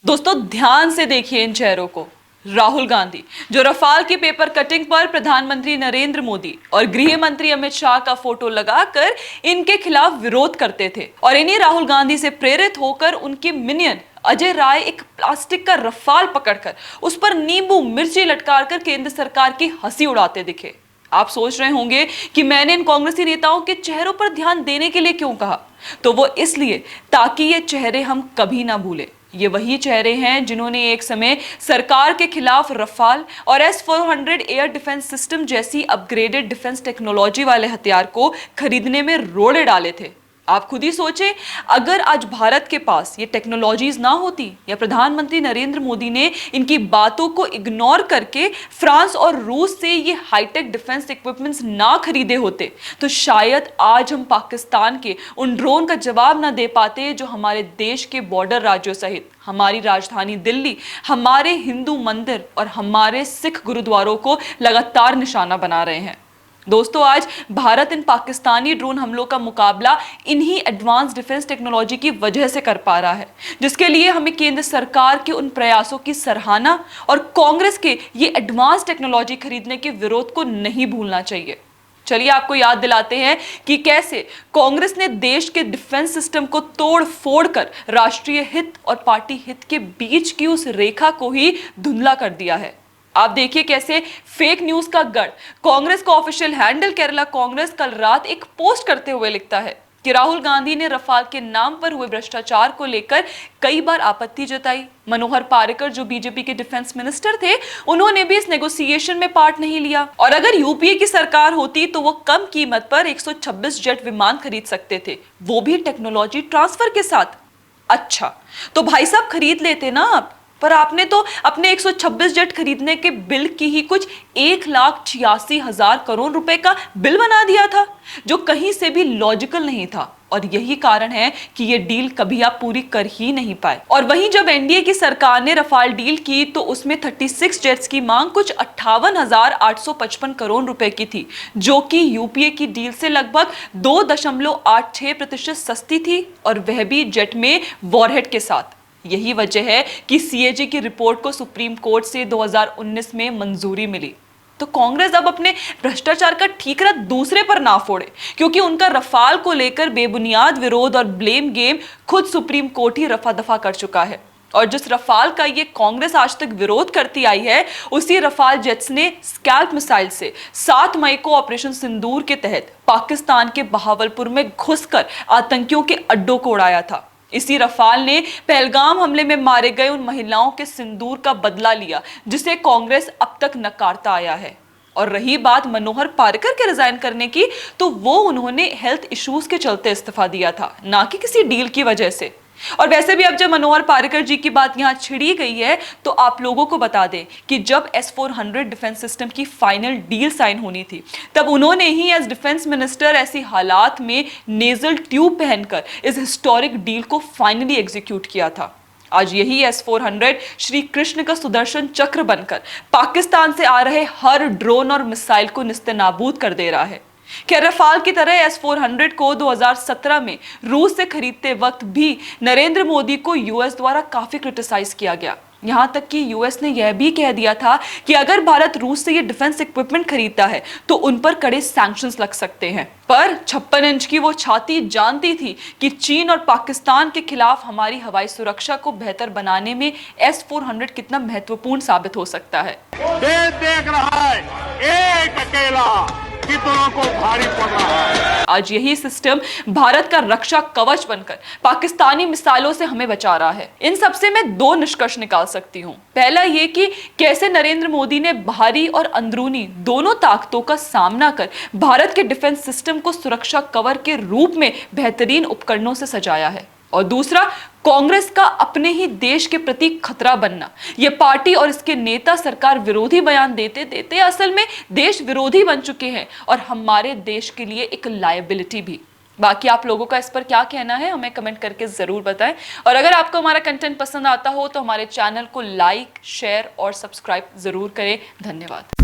दोस्तों ध्यान से देखिए इन चेहरों को। राहुल गांधी जो रफाल की पेपर कटिंग पर प्रधानमंत्री नरेंद्र मोदी और गृह मंत्री अमित शाह का फोटो लगाकर इनके खिलाफ विरोध करते थे, और इन्हीं राहुल गांधी से प्रेरित होकर उनके मिनियन अजय राय एक प्लास्टिक का रफाल पकड़कर उस पर नींबू मिर्ची लटकारकर केंद्र सरकार की हंसी उड़ाते दिखे। आप सोच रहे होंगे कि मैंने इन कांग्रेसी नेताओं के चेहरों पर ध्यान देने के लिए क्यों कहा। तो वो इसलिए ताकि ये चेहरे हम कभी ना भूलें। ये वही चेहरे हैं जिन्होंने एक समय सरकार के खिलाफ रफाल और S-400 एयर डिफेंस सिस्टम जैसी अपग्रेडेड डिफेंस टेक्नोलॉजी वाले हथियार को खरीदने में रोड़े डाले थे। आप खुद ही सोचें, अगर आज भारत के पास ये टेक्नोलॉजीज ना होती या प्रधानमंत्री नरेंद्र मोदी ने इनकी बातों को इग्नोर करके फ्रांस और रूस से ये हाईटेक डिफेंस इक्विपमेंट्स ना खरीदे होते, तो शायद आज हम पाकिस्तान के उन ड्रोन का जवाब ना दे पाते जो हमारे देश के बॉर्डर राज्यों सहित हमारी राजधानी दिल्ली, हमारे हिंदू मंदिर और हमारे सिख गुरुद्वारों को लगातार निशाना बना रहे हैं। दोस्तों, आज भारत इन पाकिस्तानी ड्रोन हमलों का मुकाबला इन्हीं एडवांस डिफेंस टेक्नोलॉजी की वजह से कर पा रहा है, जिसके लिए हमें केंद्र सरकार के उन प्रयासों की सराहना और कांग्रेस के ये एडवांस टेक्नोलॉजी खरीदने के विरोध को नहीं भूलना चाहिए। चलिए आपको याद दिलाते हैं कि कैसे कांग्रेस ने देश के डिफेंस सिस्टम को तोड़ फोड़ कर राष्ट्रीय हित और पार्टी हित के बीच की उस रेखा को ही धुंधला कर दिया है। आप देखिए कैसे फेक न्यूज का गढ़ कांग्रेस का ऑफिशियल हैंडल केरला कांग्रेस कल रात एक पोस्ट करते हुए लिखता है कि राहुल गांधी ने रफाल के नाम पर हुए भ्रष्टाचार को लेकर कई बार आपत्ति जताई। मनोहर पारिकर जो बीजेपी के डिफेंस मिनिस्टर थे, उन्होंने भी इस नेगोशिएशन में पार्ट नहीं लिया, और अगर यूपीए की सरकार होती तो वो कम कीमत पर 126 जेट विमान खरीद सकते थे, वो भी टेक्नोलॉजी ट्रांसफर के साथ। अच्छा, तो भाई साहब खरीद लेते ना आप, पर आपने तो अपने 126 जेट खरीदने के बिल की ही कुछ 1,86,000 करोड़ रुपए का बिल बना दिया था, जो कहीं से भी लॉजिकल नहीं था, और यही कारण है कि ये डील कभी आप पूरी कर ही नहीं पाए। और वहीं जब एनडीए की सरकार ने रफाल डील की तो उसमें 36 जेट्स की मांग कुछ 58,855 करोड़ रुपए की थी, जो कि यूपीए की डील से लगभग 2.86% सस्ती थी, और वह भी जेट में वॉरहेड के साथ। यही वजह है कि सीएजी की रिपोर्ट को सुप्रीम कोर्ट से 2019 में मंजूरी मिली। तो कांग्रेस अब अपने भ्रष्टाचार का ठीकरा दूसरे पर ना फोड़े, क्योंकि उनका रफाल को लेकर बेबुनियाद विरोध और ब्लेम गेम खुद सुप्रीम कोर्ट ही रफा दफा कर चुका है। और जिस रफाल का ये कांग्रेस आज तक विरोध करती आई है, उसी रफाल जेट्स ने स्कैल्प मिसाइल से 7 मई को ऑपरेशन सिंदूर के तहत पाकिस्तान के बहावलपुर में घुसकर आतंकियों के अड्डों को उड़ाया था। इसी रफाल ने पहलगाम हमले में मारे गए उन महिलाओं के सिंदूर का बदला लिया, जिसे कांग्रेस अब तक नकारता आया है। और रही बात मनोहर पारिकर के रिजाइन करने की, तो वो उन्होंने हेल्थ इश्यूज के चलते इस्तीफा दिया था, ना कि किसी डील की वजह से। और वैसे भी अब जब मनोहर पारिकर जी की बात यहाँ छिड़ी गई है, तो आप लोगों को बता दें कि जब S-400 डिफेंस सिस्टम की फाइनल डील साइन होनी थी, तब उन्होंने ही एज डिफेंस मिनिस्टर ऐसी हालात में नेजल ट्यूब पहनकर इस हिस्टोरिक डील को फाइनली एग्जीक्यूट किया था। आज यही S-400 श्री कृष्ण का सुदर्शन चक्र बनकर पाकिस्तान से आ रहे हर ड्रोन और मिसाइल को निस्तेनाबूद कर दे रहा है। क्या रफाल की तरह S-400 को 2017 में रूस से खरीदते वक्त भी नरेंद्र मोदी को यूएस द्वारा काफी क्रिटिसाइज किया गया। यहां तक कि यूएस ने यह भी कह दिया था कि अगर भारत रूस से ये डिफेंस इक्विपमेंट खरीदता है तो उन पर कड़े सैंक्शंस लग सकते हैं। पर 56 इंच की वो छाती जानती थी कि चीन और पाकिस्तान के खिलाफ हमारी हवाई सुरक्षा को बेहतर बनाने में S-400 कितना महत्वपूर्ण साबित हो सकता है। देख रहा है एक अकेला कितनों को भारी पड़ रहा है। आज यही सिस्टम भारत का रक्षा कवच बनकर पाकिस्तानी मिसाइलों से हमें बचा रहा है। इन सबसे मैं 2 निष्कर्ष निकाल सकती हूँ। पहला ये कि कैसे नरेंद्र मोदी ने बाहरी और अंदरूनी दोनों ताकतों का सामना कर भारत के डिफेंस सिस्टम को सुरक्षा कवर के रूप में बेहतरीन उपकरणों से सजाया है। और दूसरा, कांग्रेस का अपने ही देश के प्रति खतरा बनना। ये पार्टी और इसके नेता सरकार विरोधी बयान देते देते असल में देश विरोधी बन चुके हैं, और हमारे देश के लिए एक लायबिलिटी भी। बाकी आप लोगों का इस पर क्या कहना है, हमें कमेंट करके जरूर बताएं। और अगर आपको हमारा कंटेंट पसंद आता हो तो हमारे चैनल को लाइक, शेयर और सब्सक्राइब जरूर करें। धन्यवाद।